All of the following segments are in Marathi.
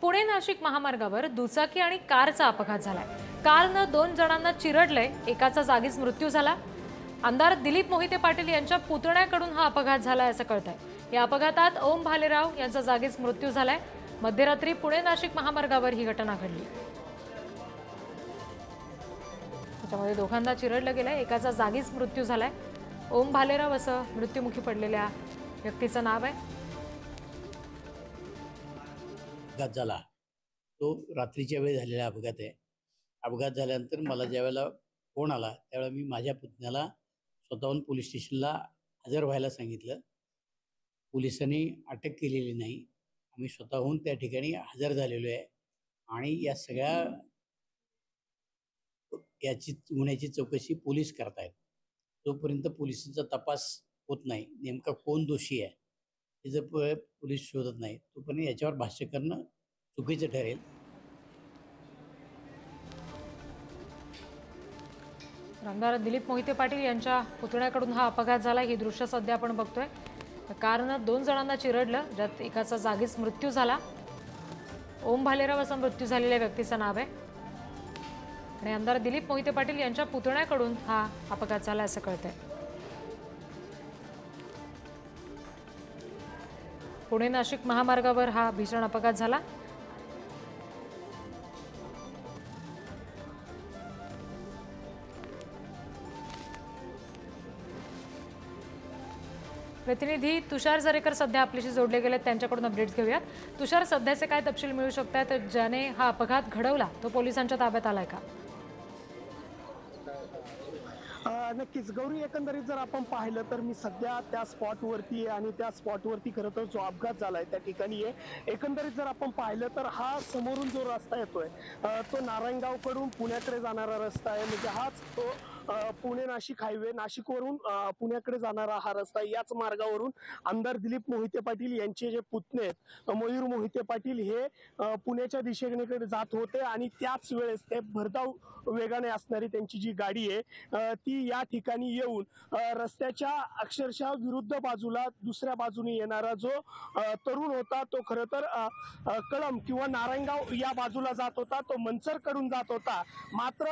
पुणे नाशिक महामार्गावर दुचाकी आणि कारचा अपघात झालाय। कारनं 2 जणांना चिरडलंय, एकाचा जागीच मृत्यू झाला। आमदार दिलीप मोहिते पाटील यांच्या पुतण्याकडून हा अपघात झालाय असं कळतंय। या अपघातात ओम भालेराव यांचा जागीच मृत्यू झालाय। मध्यरात्री पुणे नाशिक महामार्गावर ही घटना घडली। त्याच्यामध्ये दोघांना चिरडलं गेलंय, एकाचा जागीच मृत्यू झालाय। ओम भालेराव असं मृत्युमुखी पडलेल्या व्यक्तीचं नाव आहे। अपघात झाला तो रात्रीच्या वेळी झालेला अपघात आहे। अपघात झाल्यानंतर मला ज्यावेळेला फोन आला त्यावेळेला मी माझ्या पुतण्याला स्वतःहून पोलीस स्टेशनला हजर व्हायला सांगितलं। पोलिसांनी अटक केलेली नाही, आम्ही स्वतःहून त्या ठिकाणी हजर झालेलो आहे आणि या सगळ्या याची गुन्ह्याची चौकशी पोलीस करतायत। जोपर्यंत पोलिसांचा तपास होत नाही, नेमका कोण दोषी आहे हे जर पोलीस शोधत नाही तोपर्यंत याच्यावर भाष्य करणं चुकीचं ठरेल। आमदार दिलीप मोहिते पाटील यांच्या पुतण्याकडून हा अपघात झाला। ही दृश्य सध्या आपण बघतोय। कारनं 2 जणांना चिरडलं, ज्यात एकाचा जागीच मृत्यू झाला। ओम भालेराव असं मृत्यू झालेल्या व्यक्तीचं नाव आहे आणि आमदार दिलीप मोहिते पाटील यांच्या पुतण्याकडून हा अपघात झाला असं कळतंय। पुणे नाशिक महामार्गावर हा भीषण अपघात झाला। प्रतिनिधी तुषार जरेकर सध्या आपल्याशी जोडले गेले, त्यांच्याकडून अपडेट्स घेऊयात। तुषार, सध्याचे काय तपशील मिळू शकतात? ज्याने हा अपघात घडवला तो पोलिसांच्या ताब्यात आलाय का? नक्कीच गौरी, एकंदरीत जर आपण पाहिलं तर मी सध्या त्या स्पॉटवरती आहे आणि त्या स्पॉटवरती खरं तर जो अपघात झालाय त्या ठिकाणी आहे। एकंदरीत जर आपण पाहिलं तर हा समोरून जो रस्ता येतोय तो नारायणगावकडून पुण्याकडे जाणारा रस्ता आहे। म्हणजे हाच तो पुणे नाशिक हायवे, नाशिकवरून पुण्याकडे जाणारा हा रस्ता। याच मार्गावरून आमदार दिलीप मोहिते पाटील यांचे जे पुतणे आहेत मयूर मोहिते पाटील हे पुण्याच्या दिशेकडे जात होते आणि त्याच वेळेस ते भरधाव वेगाने असणारी त्यांची जी गाडी आहे ती या ठिकाणी येऊन रस्त्याच्या अक्षरशः विरुद्ध बाजूला दुसऱ्या बाजूने येणारा जो तरुण होता तो खरं तर कळंब किंवा नारायणगाव या बाजूला जात होता, तो मनसरकडून जात होता। मात्र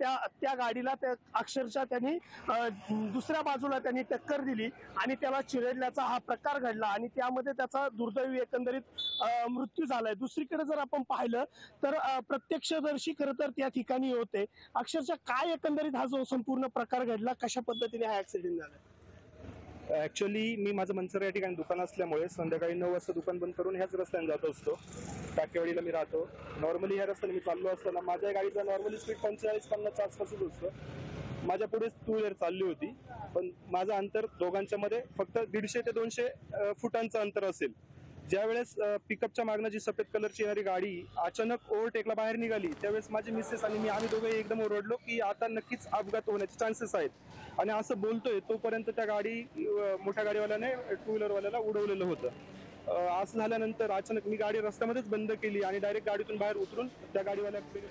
त्या गाडीला अक्षरशः त्यांनी दुसऱ्या बाजूला त्यांनी टक्कर दिली आणि त्याला चिरडल्याचा हा प्रकार घडला आणि त्यामध्ये त्याचा दुर्दैवी एकंदरीत मृत्यू झालाय। दुसरीकडे जर आपण पाहिलं तर प्रत्यक्षदर्शी खरं तर त्या ठिकाणी होते। अक्षरशः काय एकंदरीत हा जो संपूर्ण प्रकार घडला, कशा पद्धतीने हा ऍक्सिडेंट झाला? ऍक्च्युअली मी माझं मनसर या ठिकाणी दुकान असल्यामुळे संध्याकाळी 9 वाजता दुकान बंद करून ह्याच रस्त्याने जात असतो। टाकेवाडीला मी राहतो। नॉर्मली ह्या रस्त्याने मी चाललो असताना माझ्या गाडीचा नॉर्मली स्पीड 45-50 आसपासच असतो। माझ्या पुढे 2 व्हीलर चालली होती, पण माझं अंतर दोघांच्या मध्ये फक्त 150 ते 200 फुटांचं अंतर असेल। ज्यावेळेस पिकअपच्या मागणं जी सफेद कलरची येणारी गाडी अचानक ओव्हरटेकला बाहेर निघाली, त्यावेळेस माझी मिसेस आणि आम्ही दोघे एकदम ओरडलो की आता नक्कीच अपघात होण्याचे चान्सेस आहेत। आणि असं बोलतोय तोपर्यंत त्या मोठ्या गाडीवाल्याने 2 व्हीलरवाल्याला उडवलेलं होतं। असं झाल्यानंतर अचानक मी गाडी रस्त्यामध्येच बंद केली आणि डायरेक्ट गाडीतून बाहेर उतरून त्या गाडीवाल्याकडे